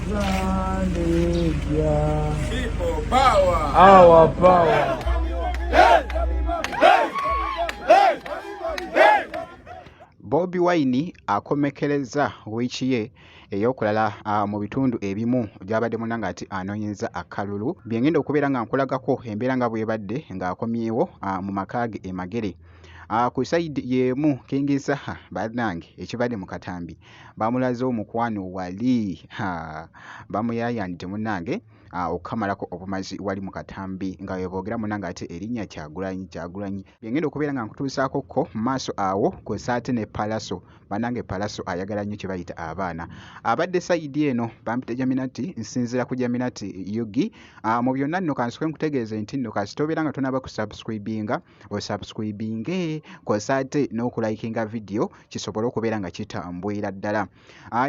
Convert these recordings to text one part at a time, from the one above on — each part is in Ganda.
People power. Our power. Bobi Wine akomekereza wiiki ye ey'okulala mu bitundu ebimu gy'abadde munnanga ati anoonyeza akalulu byengenda okubeera nga nkulagako embeera nga bw'ebadde ng'akomyewo mu maka ge Magere. Ku sayidi y'emu King Saha bannange ekibadde mu katambi bamulaze omukwano wali bamuyayanidde munnange okukamalako obumazi wali mu katambi nga weboogera munnange ate erinnya Kyagulanyi byengenda okubeera nga nkutuusaako ko mu maaso awo kw'ossa ate ne Palaso bannange Palaso ayagala nnyo kye bayita abaana abadde sayidi eno bampita Jaminati nsinzira ku Jaminati Yugi mu byonna nno kansoke nkutegeeze nti nno kasita obeera nga tonaba kusubscribinga osubscribinge kw'ossa ate n'okulayikinga vidiyo kisobole okubeera nga kitambwira ddala.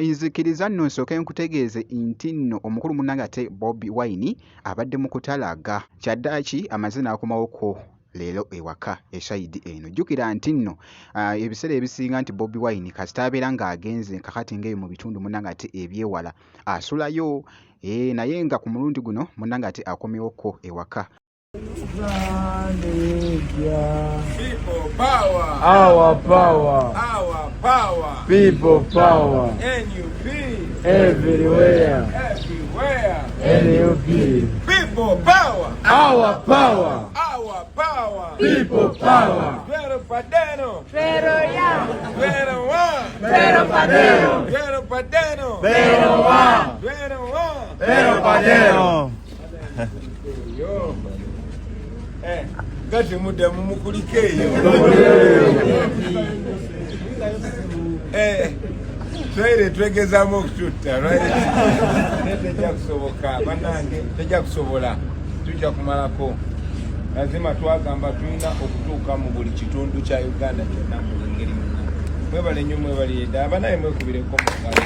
Nzikiriza nno nsooke nkutegeeze nti nno omukulu munnange ate Bobi Wine abadde mu kutalaga kyaddaaki amaze n'akomawoko leero ewaka esayidi eno. Jjukira nti nno ebiseera ebisinga nti Bobi Wine kasita abeera ng'agenze kakati ng'eyo mu bitundu munnange ate ebyewala asulayo naye nga ku mulundi guno munnange ate akomyewoko ewaka. People power. Our power. Our power. People power. NUP. Everywhere. Everywhere. NUP. People power. Our power. Our power. People power. Pero Padeno. Pero ya. Pero one. Pero Padeno. Pero Padeno. Pero one. Pero one. Pero Padeno. Yo. Kati muda mumukulike eyo. Twaire twegezaamu okututta tejja kusoboka bannange, tejja kusobola, tujja kumalako. Lazima twagamba tulina okutuuka mu buli kitundu kya Uganda kyonna mu ngeri yonna. Mwebale nnyo mwebale ddala naye mwekubireko mu ngalo.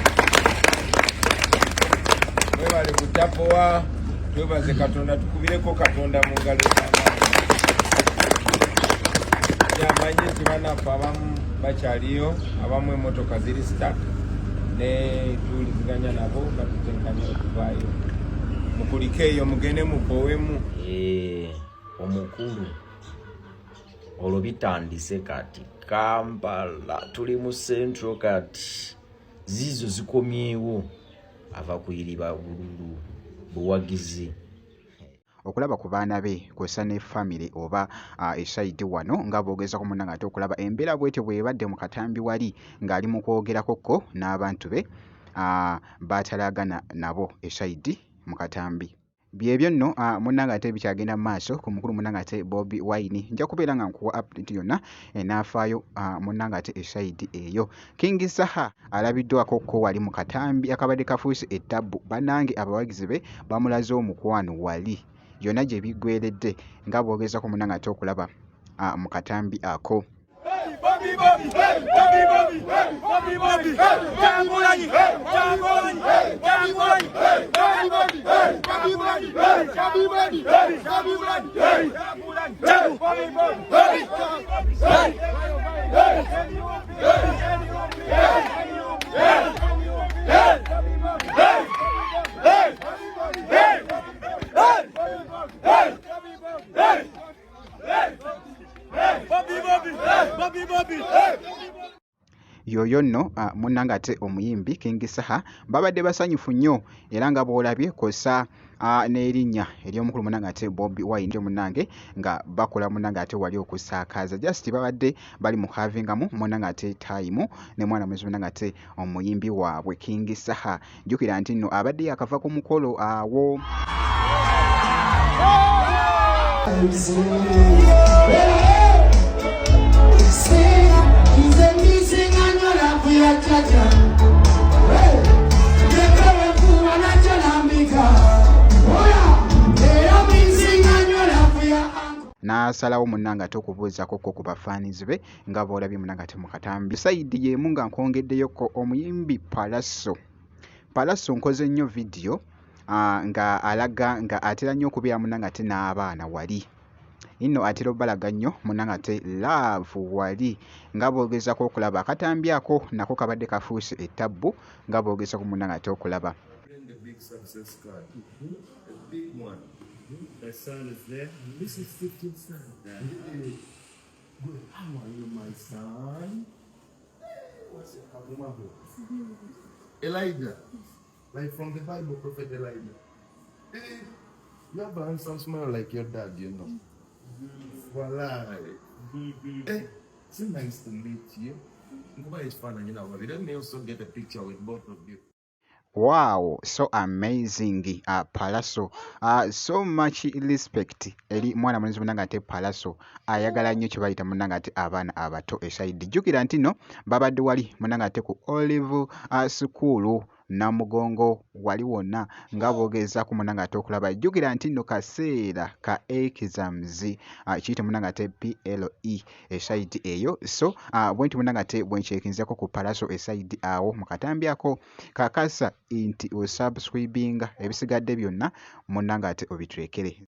Mwebale butapowa, twebaze Katonda, tukubireko Katonda mu ngalo z'amaanyi. Yamanyi nti bannaffe abamu bakyaliyo, abamu emmotoka ziri sitaka ne tuwuliziganya nabo batutenkanya okuvaayo. Mukulike eyo mugende mukowemu. Omukulu olwo bitandise kati Kampala tuli mu Central kati zizo zikomyewo ava kuyiriba bululu buwagizi okulaba ku baana be kw'ossa ne famire oba esayidi wano nga boogeza ku munnange ate okulaba embeera bwetyo bw'ebadde mu katambi wali ng'ali mu kwogerakokko n'abantu be baatalagana nabo esayidi mu katambi. Byebyo nno munnange ate bikyagenda mu maaso ku mukulu munnange ate Bobi Wine. Nja kubeera nga nkuwa update yonna enaafaayo munnange ate esayidi eyo. King Saha alabiddwako ko wali mu katambi akabadde kafuuse ettabbu bannange abawagizi be bamulaze omukwano wali byonna gye biggweredde nga boogeza ku munnange ate okulaba mu katambi ako. Bobi Bobi, Bobi Bobi, Bobi Bobi, Kyagulanyi, Kyagulanyi, Kyagulanyi, Bobi Bobi, Bobi Bobi, Bobi Bobi, Kyagulanyi, Kyagulanyi, Bobi Bobi, yoyo nno munnange ate omuyimbi King Saha babadde basanyufu nnyo era nga bw'olabye kw'ossa n'erinnya ery'omukulu munnange ate Bobi Wine munnange nga bakola munnange ate wali okusaakaaza just babadde bali mu havingamu munnange ate time ne mwana mwezi munnange ate omuyimbi waabwe King Saha. Jjukira nti nno abadde yakava ku mukolo awo. N'asalawo munnange ate okubuuzako ku bafaanizi be nga bw'olabye munnange ate mu katambi. Sayidi y'emu nga nkwongeddeyoko omuyimbi Palaso nkoze nnyo vidiyo nga alaga nga atera nnyo okubeera munnange ate n'abaana wali inno atera obbalaga nnyo munnange ate love wali nga boogezako okulaba akatambi ako nako kabadde kafuuse ettabbu nga boogezako munnange ate okulaba. The big big success card. A big one. My son is there. This is 15 son. Good. How are you, my son? What's your name? Elijah. Like from the Bible, Prophet Elijah. Hey, you have a handsome smile like your dad, you know. Voila. Hey, it's nice to meet you. Nkuba is fun, and you know, let me also get a picture with both of you. Wow, so amazing, Palaso. So much respect eri mwana mulenzi munanga ate Palaso ayagala nnyo kye bayita munanga ate abaana abato esayidi. Jjukira nti no babadde wali munanga ate ku Olive School Namugongo wali wonna nga boogeza ku munanga ate okulaba. Jjukira nti no kaseera ka exams kiyita munanga ate PLE esayidi eyo. So bwenti munanga ate bwenkyekinzako ku Palaso esayidi awo mu katambyako kakasa nti osubscribinga ebisigadde byonna munanga ate obitwekere.